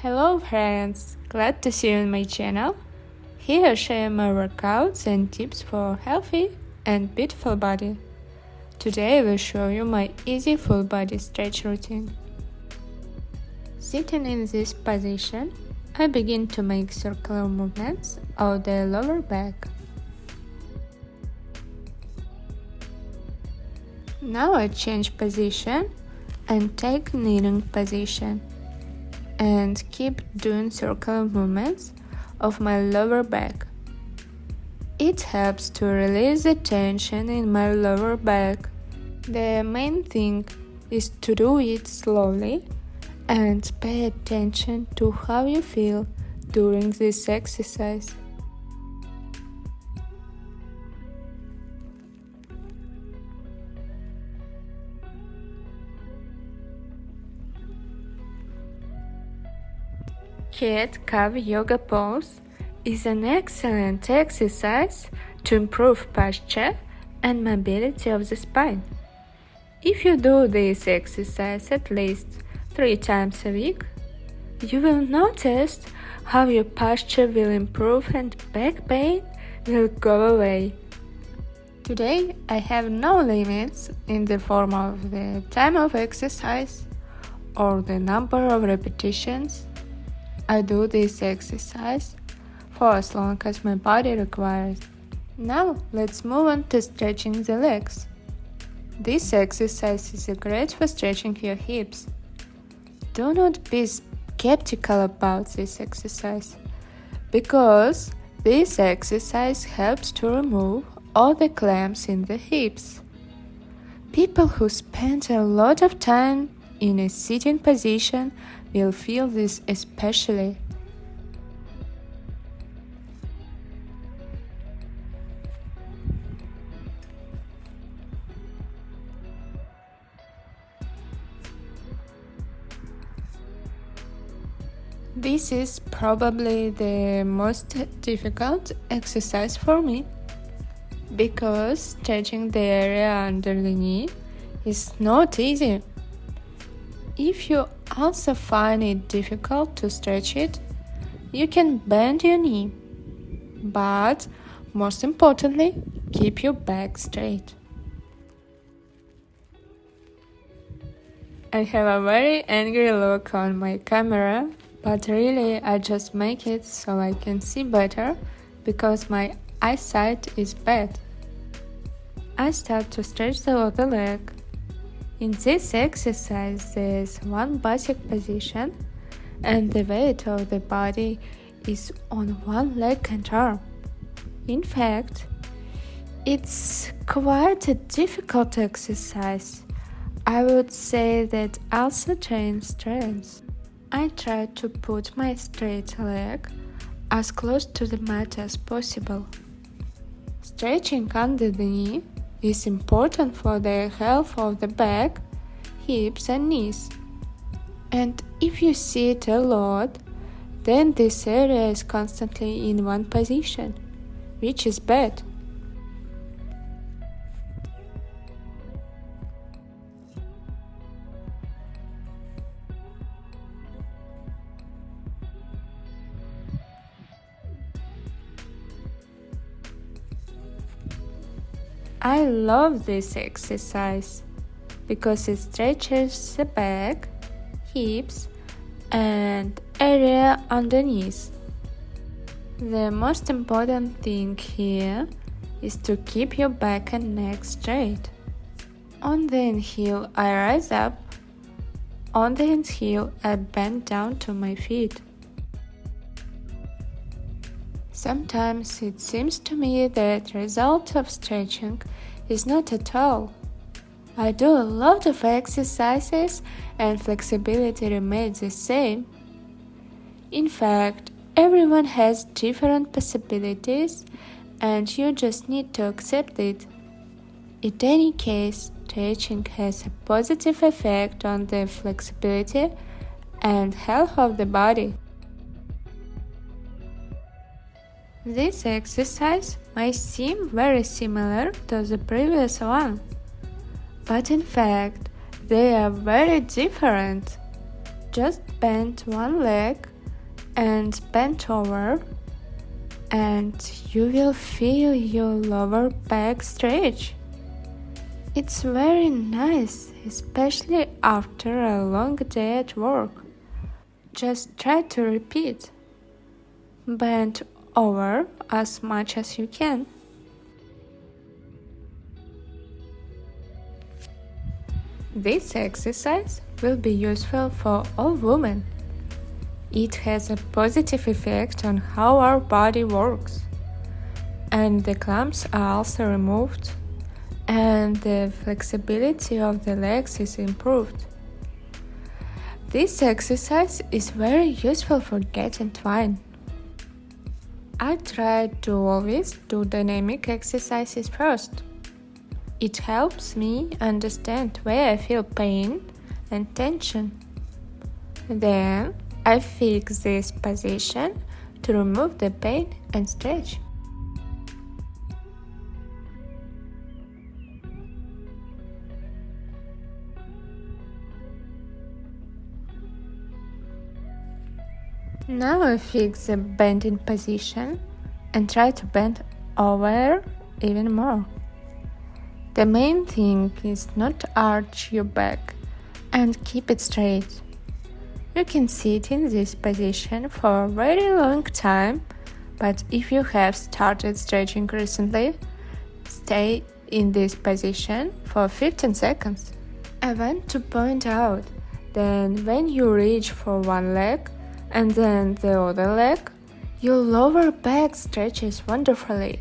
Hello friends, glad to see you on my channel. Here I share my workouts and tips for healthy and beautiful body. Today I will show you my easy full body stretch routine. Sitting in this position, I begin to make circular movements of the lower back. Now I change position and take kneeling position and keep doing circular movements of my lower back. It helps to release the tension in my lower back. The main thing is to do it slowly and pay attention to how you feel during this exercise. Cat-cow yoga pose is an excellent exercise to improve posture and mobility of the spine. If you do this exercise at least 3 times a week, you will notice how your posture will improve and back pain will go away. Today I have no limits in the form of the time of exercise or the number of repetitions. I do this exercise for as long as my body requires. Now let's move on to stretching the legs. This exercise is great for stretching your hips. Do not be skeptical about this exercise, because this exercise helps to remove all the clamps in the hips. People who spend a lot of time in a sitting position will feel this especially. This is probably the most difficult exercise for me, because stretching the area under the knee is not easy. If you also find it difficult to stretch it, you can bend your knee, but most importantly, keep your back straight. I have a very angry look on my camera, but really I just make it so I can see better, because my eyesight is bad. I start to stretch the other leg. In this exercise, there is one basic position, and the weight of the body is on one leg and arm. In fact, it's quite a difficult exercise. I would say that also trains strength. I try to put my straight leg as close to the mat as possible. Stretching under the knee is important for the health of the back, hips and knees. And if you sit a lot, then this area is constantly in one position, which is bad. I love this exercise because it stretches the back, hips, and area underneath. The most important thing here is to keep your back and neck straight. On the inhale, I rise up. On the exhale, I bend down to my feet. Sometimes it seems to me that the result of stretching is not at all. I do a lot of exercises and flexibility remains the same. In fact, everyone has different possibilities and you just need to accept it. In any case, stretching has a positive effect on the flexibility and health of the body. This exercise might seem very similar to the previous one, but in fact, they are very different. Just bend one leg and bend over, and you will feel your lower back stretch. It's very nice, especially after a long day at work. Just try to repeat. Bend over as much as you can. This exercise will be useful for all women. It has a positive effect on how our body works, and the clamps are also removed, and the flexibility of the legs is improved. This exercise is very useful for getting twine. I try to always do dynamic exercises first. It helps me understand where I feel pain and tension. Then I fix this position to remove the pain and stretch. Now I fix the bending position and try to bend over even more. The main thing is not to arch your back and keep it straight. You can sit in this position for a very long time, but if you have started stretching recently, stay in this position for 15 seconds. I want to point out that when you reach for one leg and then the other leg, your lower back stretches wonderfully.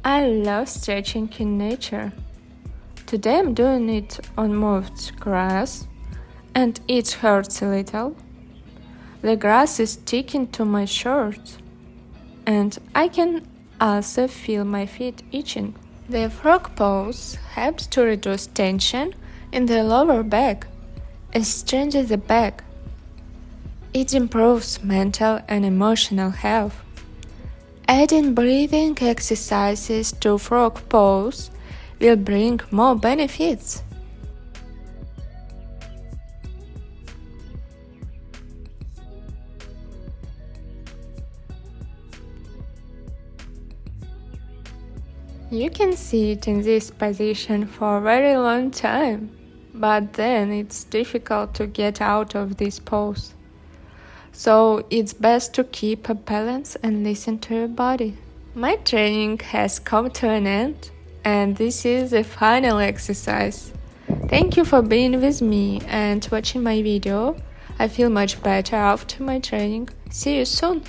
I love stretching in nature. Today I'm doing it on moved grass, and it hurts a little. The grass is sticking to my shirt, and I can also feel my feet itching. The frog pose helps to reduce tension in the lower back and strengthens the back. It improves mental and emotional health. Adding breathing exercises to frog pose will bring more benefits. You can sit in this position for a very long time, but then it's difficult to get out of this pose. So it's best to keep a balance and listen to your body. My training has come to an end, and this is the final exercise. Thank you for being with me and watching my video. I feel much better after my training. See you soon!